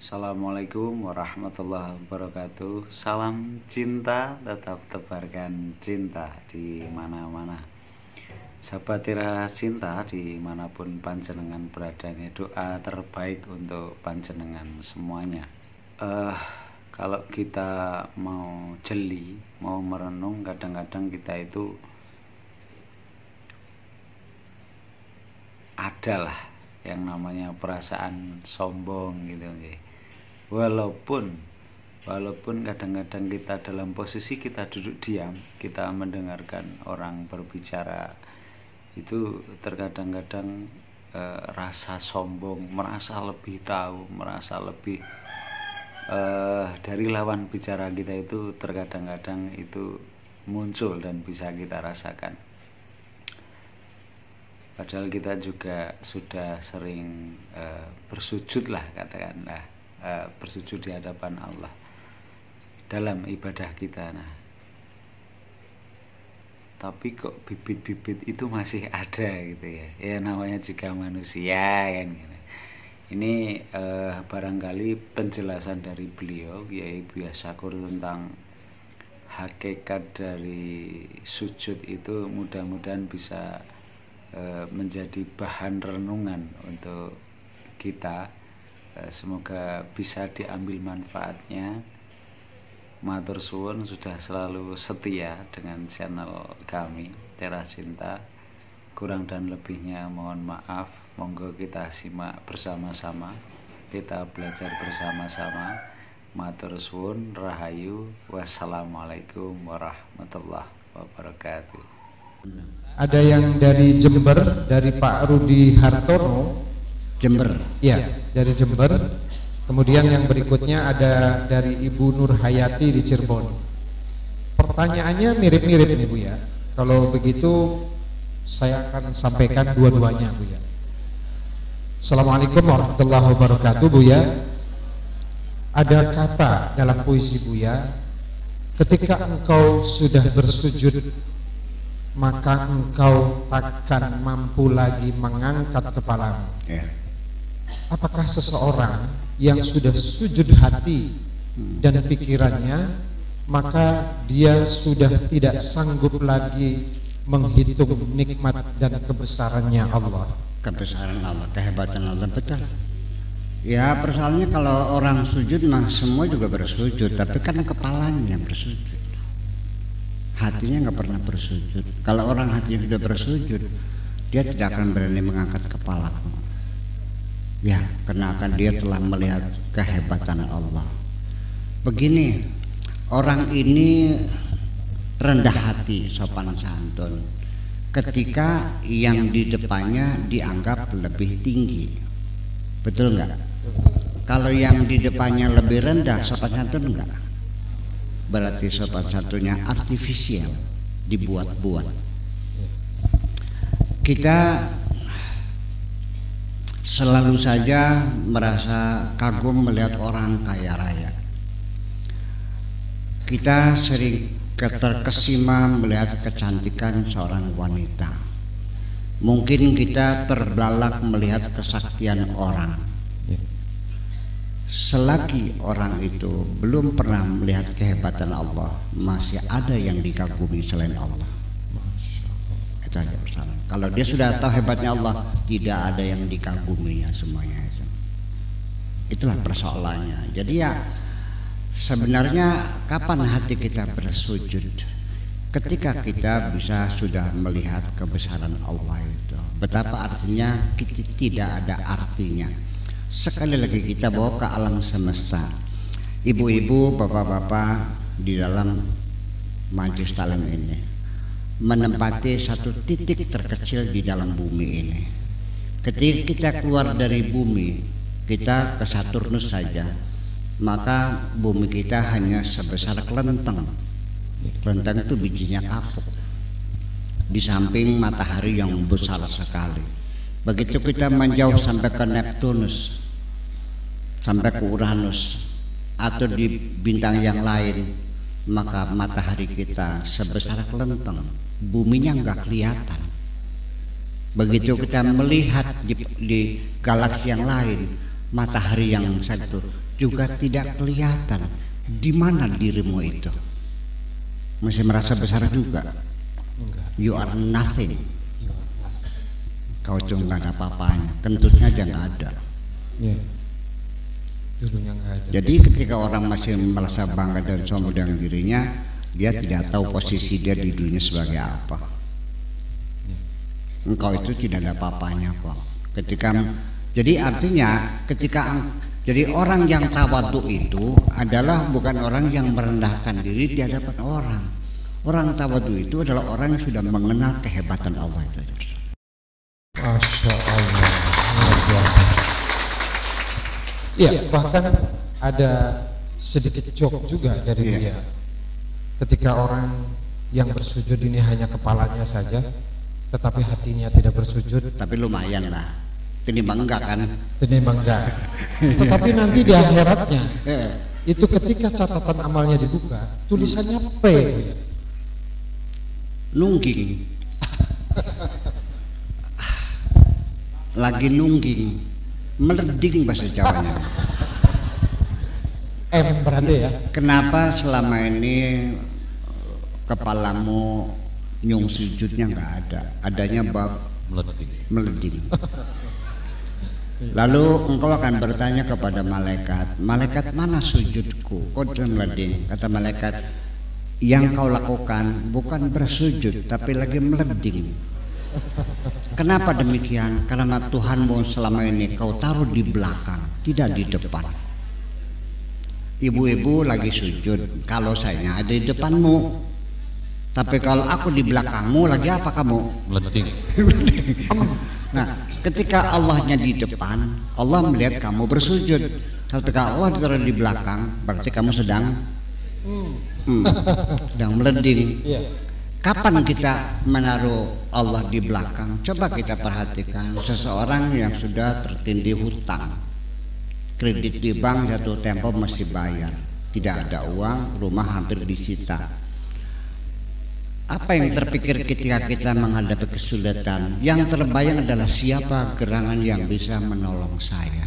Assalamualaikum warahmatullahi wabarakatuh. Salam cinta, tetap tebarkan cinta di mana-mana. Sahabat Tira Cinta dimanapun panjenengan berada, ini doa terbaik untuk panjenengan semuanya. Kalau kita mau jeli, mau merenung, kadang-kadang kita itu adalah yang namanya perasaan sombong gitu. Walaupun kadang-kadang kita dalam posisi kita duduk diam, kita mendengarkan orang berbicara, itu terkadang-kadang rasa sombong, merasa lebih tahu, merasa lebih dari lawan bicara kita itu terkadang-kadang itu muncul dan bisa kita rasakan. Padahal kita juga sudah sering bersujud lah, katakanlah bersujud di hadapan Allah dalam ibadah kita. Nah, tapi kok bibit-bibit itu masih ada gitu ya. Ya namanya juga manusia kan gitu. Ini barangkali penjelasan dari beliau, yaitu Buya Syakur, tentang hakikat dari sujud itu mudah-mudahan bisa menjadi bahan renungan untuk kita. Semoga bisa diambil manfaatnya. Matur suwun sudah selalu setia dengan channel kami Tira Cinta. Kurang dan lebihnya mohon maaf. Monggo kita simak bersama-sama, kita belajar bersama-sama. Matur suwun, rahayu, wassalamualaikum warahmatullahi wabarakatuh. Ada yang dari Jember, dari Pak Rudi Hartono, Jember. ya, dari Jember. Kemudian yang berikutnya ada dari Ibu Nur Hayati di Cirebon. Pertanyaannya mirip-mirip nih Bu ya. Kalau begitu saya akan sampaikan dua-duanya Bu ya. Assalamualaikum warahmatullahi wabarakatuh Bu ya. Ada kata dalam puisi Bu ya, ketika engkau sudah bersujud, maka engkau takkan mampu lagi mengangkat kepalamu. Ya. Apakah seseorang yang sudah sujud hati dan pikirannya, maka dia sudah tidak sanggup lagi menghitung nikmat dan kebesarannya Allah? Kebesaran Allah, kehebatan Allah, betul. Ya, persoalannya kalau orang sujud mah semua juga bersujud, tapi kan kepalanya yang bersujud, hatinya nggak pernah bersujud. Kalau orang hatinya sudah bersujud, dia tidak akan berani mengangkat kepala. Ya, karena akan dia telah melihat kehebatan Allah. Begini, orang ini rendah hati, sopan santun, ketika yang di depannya dianggap lebih tinggi. Betul nggak? Kalau yang di depannya lebih rendah, sopan santun enggak? Berarti sopan santunnya artifisial, dibuat-buat. Kita selalu saja merasa kagum melihat orang kaya raya. Kita sering terkesima melihat kecantikan seorang wanita. Mungkin kita terbelalak melihat kesaktian orang. Selagi orang itu belum pernah melihat kehebatan Allah, masih ada yang dikagumi selain Allah. Itu aja persoalan. Kalau dia sudah tahu hebatnya Allah, tidak ada yang dikaguminya semuanya itu. Itulah persoalannya. Jadi ya, sebenarnya kapan hati kita bersujud? Ketika kita bisa sudah melihat kebesaran Allah itu. Betapa artinya kita tidak ada artinya. Sekali lagi kita bawa ke alam semesta. Ibu-ibu, bapak-bapak di dalam majelis taklim ini menempati satu titik terkecil di dalam bumi ini. Ketika kita keluar dari bumi, kita ke Saturnus saja, maka bumi kita hanya sebesar kelenteng. Kelenteng itu bijinya kapuk, di samping matahari yang besar sekali. Begitu kita menjauh sampai ke Neptunus, sampai ke Uranus, atau di bintang yang lain, maka matahari kita sebesar kelenteng, buminya nggak kelihatan. Begitu kita melihat di galaksi yang lain, matahari yang satu juga tidak kelihatan. Di mana dirimu itu? Masih merasa besar juga? Enggak. You are nothing. You are nothing. Kau itu nggak ada apa-apanya, kentutnya aja nggak ada. Iya. Dulunya nggak ada. Jadi ketika orang masih merasa bangga dan sombong dengan dirinya, dia tidak tahu posisi dia di dunia sebagai apa. Engkau itu tidak ada apa-apanya kok. Jadi artinya jadi orang yang tawadhu itu adalah bukan orang yang merendahkan diri di hadapan orang. Orang tawadhu itu adalah orang yang sudah mengenal kehebatan Allah itu. Masya Allah, luar biasa. Iya, bahkan ada sedikit joke juga dari dia. Ketika orang yang bersujud ini hanya kepalanya saja, tetapi hatinya tidak bersujud. Tapi lumayan lah, tinimbang enggak kan? Tinimbang enggak. Tetapi nanti di akhiratnya, itu ketika catatan amalnya dibuka, tulisannya P. Nungging. Lagi nungging, meleding bahasa Jawanya. Berarti ya. Kenapa selama ini kepalamu nyung sujudnya nggak ada, adanya bab meleding. Lalu engkau akan bertanya kepada malaikat, malaikat mana sujudku? Kau meleding. Kata malaikat, yang kau lakukan bukan bersujud tapi lagi meleding. Kenapa demikian? Karena Tuhanmu selama ini kau taruh di belakang, tidak di depan. Ibu-ibu lagi sujud, kalau saya ada di depanmu, tapi kalau aku di belakangmu lagi apa kamu? Meleding. Nah, ketika Allahnya di depan, Allah melihat kamu bersujud. Tapi kalau Allah ditaruh di belakang, berarti kamu sedang meleding. Kapan kita menaruh Allah di belakang? Coba kita perhatikan seseorang yang sudah tertindih hutang, kredit di bank jatuh tempo masih bayar, tidak ada uang, rumah hampir disita. Apa yang terpikir ketika kita menghadapi kesulitan? Yang terbayang adalah siapa gerangan yang bisa menolong saya.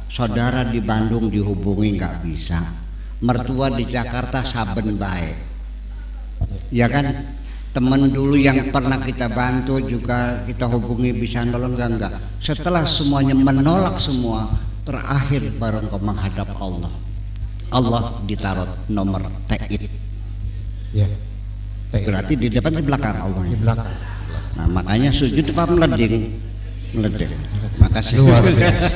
Saudara di Bandung dihubungi nggak bisa, mertua di Jakarta saben baik. Ya kan, teman dulu yang pernah kita bantu juga kita hubungi bisa nolong enggak. Setelah semuanya menolak semua, terakhir baru engkau menghadap Allah. Allah ditaruh nomor ta'id. Ya. Berarti di depan di belakang Allah. Di belakang. Nah, makanya sujud apa meleding? Meleding. Makasih. Luar biasa.